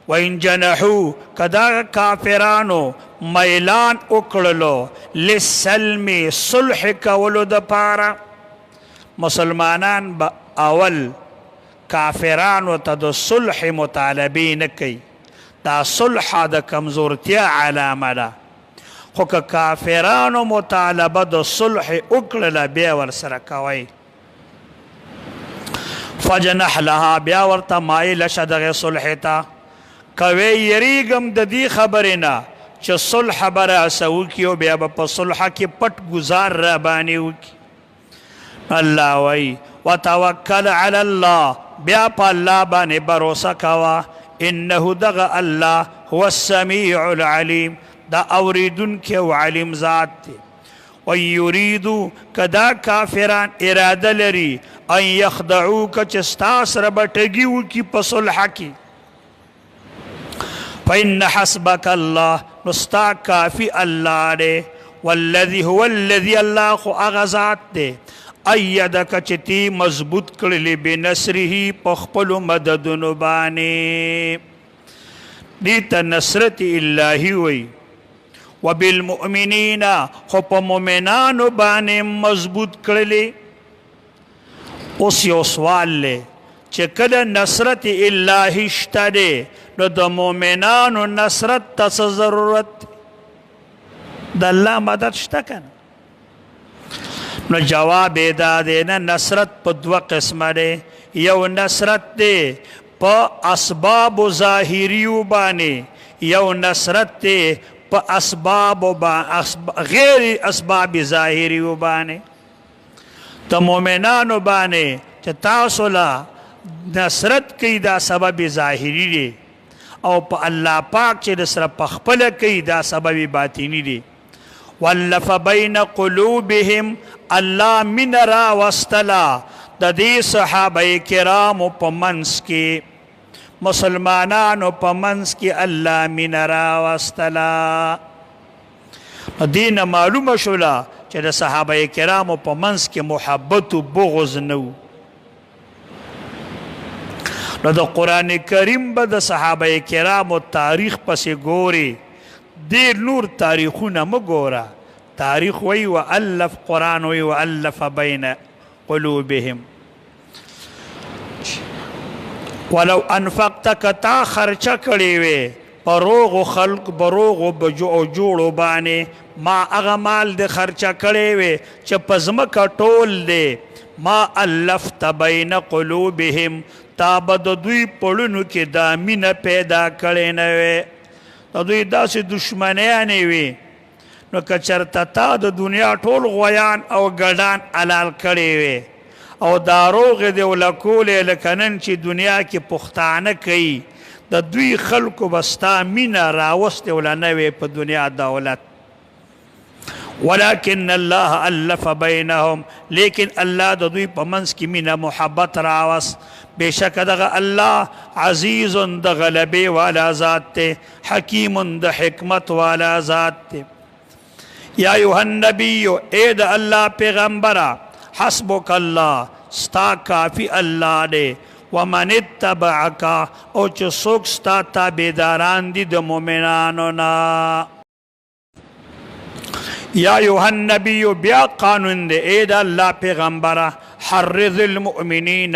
وَإِن جَنَحُوا کدا کافرانو میلان اکڑلو لِلسَّلْمِ صلح کولو د پارا مسلمانان با اول کافرانو ته د صلح مطالبې نه کوي دا صلح د کمزورتیا علامه ده خو که کافرانو مطالبه د صلح وکړله بیا ورسره کوئ فجنح لها بیا ورته مایله شه دغې صلح ته کوي یریږم د دې خبرې نه چې صلح به راسه وکړي او بیا به په صلح کې پټ ګزار را باندې وکړي الله وایي وتوکل علی الله بیا په الله باندې بروسه کوه انه دغه الله هو السمیع العلیم دا اوریدونکی او علیم ذات دی ویریدو کدا کافران اراده لري ان یخدعوک چې ستا سره به ټګي وکړي په صلح کې فإن حسبك الله نو ستا کافي الله دی والذي هو الذي الله خو هغه ذات دی ایدک چې تی مضبوط کړلی بنصره په خپلو مددونو باندې دې ته نصرت الهي وی وبالمؤمنین خو په مؤمنانو باندې مضبوط کړلی اوس یو سوال دی چې کله نصرت الهي شته دی نو د مؤمنانو نصرت ته څه ضرورت د الله مدد شته که نه نو جواب یې دا دی نه نصرت په دوه قسمه دی یو نصرت دی په اسبابو ظاهریو باندې یو نصرت دی په اسبابو غیر اسباب ظاهریو باندې د مؤمنانو باندې چې تاسو له نصرت کوي دا سبب ظاهري دی او په الله پاک چې د سره پخپله کوي دا سبب باطني دی والف بین قلوبهم الله من را وستلا د دې صحابه کرامو په منځ کې مسلمانانو په منځ کې الله من را وستلا دین معلومه شوله چې د صحابه کرامو په منځ کې محبت و بغض نه و نو د قرآن کریم به د صحابه کرامو تاریخ پسې ګوري ډېر نور تاریخونه مه ګوره تاریخ وی وألف قرآن وی وألف بین قلوبهم ولو انفقت کتا خرچه کړی وی په روغو خلق بروغو جوړو باندې ما هغه مال د خرچه کړی وی چې په ځمکه ټول دی ما الفت بین قلوبهم تا به د دوی پړونو کې دا مینه پیدا کړې نه وی د دوی داسې دشمنیانې وي نو که چېرته تا د دنیا ټول غویان او ګډان حلال کړی وی او دا روغې دې وله کولې لکه نن چې دنیا کې پښتانه کوي د دوی خلکو به ستا مینه راوستې وله نه وی په دنیا دولت ولكن الله الف بینهم لیکن الله د دوی په منځ کې مینه محبت راوست بېشکه دغه الله عزیز د غلبې والا ذات دی حکیم د حکمت والا ذات دی یا ایها النبی ای د الله پیغمبره حسبک الله ستا کافی الله دی ومن اتبعک او چې څوک ستا تابعداران دي د مؤمنانو نه یا ایها النبی بیا قانون دی ای د الله پیغمبره حرض المؤمنین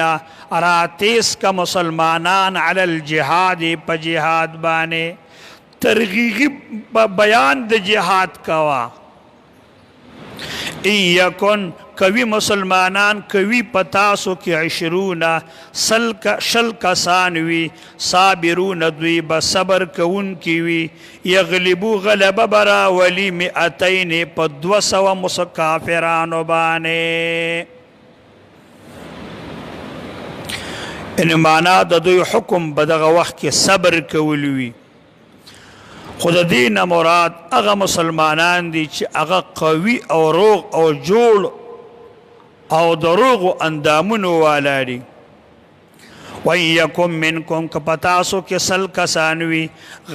راتیس کا مسلمانان علی الجهاد په جهاد باندې ترغیبی بیان د جهاد کوا ایکن کوي مسلمانان کوي پتاسو کې 20 شل کسان وي صابرون دوی به صبر کوون کی وي یغلبو غلبه برا ولی 200 په 200 مسکافرانو باندې ان معنا د دوی حکم په دغه وخت کې صبر کول وي خو د دې نه مراد هغه مسلمانان دي چې هغه قوي او روغ او جوړ او د روغو اندامونو والا دي وَإِن يَكُن مِّنكُمْ که په تاسو کې 100 کسان وي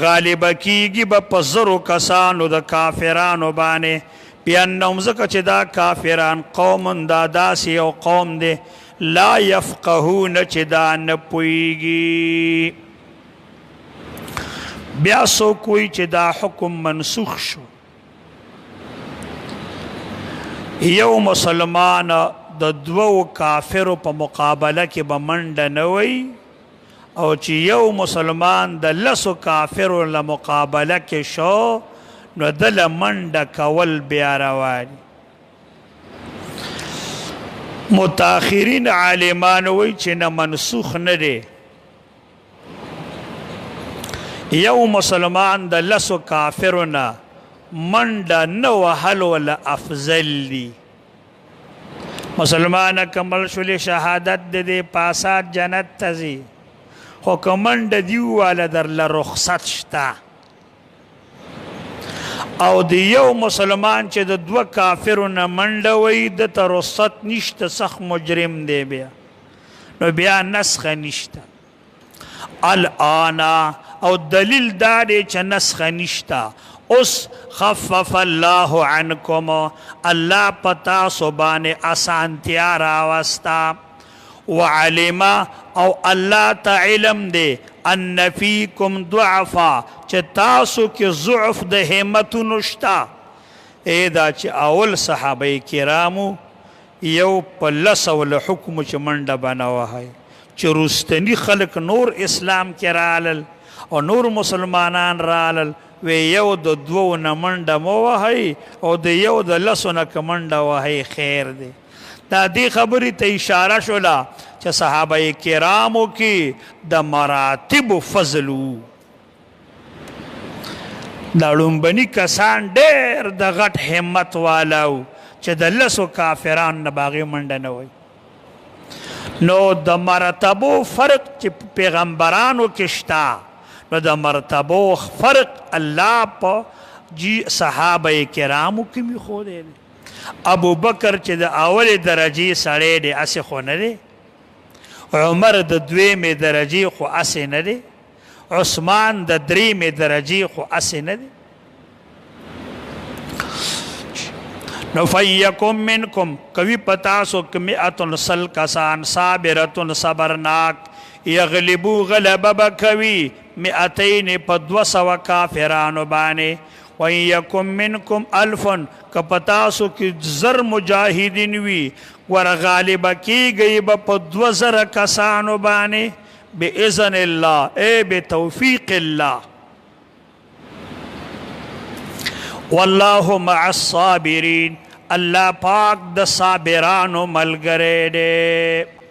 غالبه کیږي به په 1000 کسانو د کافرانو باندې بأنهم ځکه چې دا کافران قوم دا داسې یو قوم دی لا یفقهون چې دا نه پوهیږي بیا څوک وایي چې دا حکم منسوخ شو. یو مسلمان د دوو کافرو په مقابله کې به منډه نه وي، او چې یو مسلمان د لسو کافرو له مقابله کې شو نو دله منډه کول بیا روا دي. متاخرین عالمان وایي چې نه منسوخ نه دی. یو مسلمان د لسو کافرو نه منډه نه وهل ولا افضل دی. مسلمان کمل شول شهادت دې پاسات جنت ته ځي، خو که منډه دي وواله درله رخصت شته. او د یو مسلمان چې د دوه کافرو نه منډه وهي دته رخصت نشته، سخت مجرم دی بیا، نو بیا نسخه نشته. الآن او دلیل دا دی چې نسخه نشته. اوس خفف الله عنکم، الله پتا سو باندې اسانتیا راوستا. وعلم او الله ته علم دی ان فیکم ضعفا، چې تاسو کې ضعف د همتونو شته. دا چې اول صحابه کرامو یو په لسو له حکم چې منډه به نه وهئ، چې رستني خلک نور اسلام کې رالل او نور مسلمانان رالل، وی یو د دوو نه منډه مه وهئ او د یو د لسو نه که منډه وهئ خیر دی. دا دې خبرې ته اشاره شوله چې صحابه کرامو کې د مراتب فضل وو. دا لومبني کسان ډېر د غټ همت والا وو چې د لسو کافرانو نه به هغې منډه نه وهئ. نو د مرتبو فرق چې پیغمبرانو کې شته، نو د مرتبو فرق الله په صحابه کرامو کې مې ښودی دی. ابو بکر چې د اولې درجې سړی دی اسې خو نه دی، عمر د دویمې درجې خو اسې نه دی، عثمان د دریمې درجې خو اسې نه دی. نو فیکم منکم، کوي په تاسو کې مئة سل کسان، صابرة صبرناک، یغلبو غلبه به کوي مئتین په 200 کافرانو باندې. وان یکم منکم الف، که په تاسو کې زر مجاهدین وي ور غالبه کیږي به په 2000 کسانو باندې باذن الله، ای بتوفیق الله. والله مع الصابرین، الله پاک د صابرانو ملګری دی.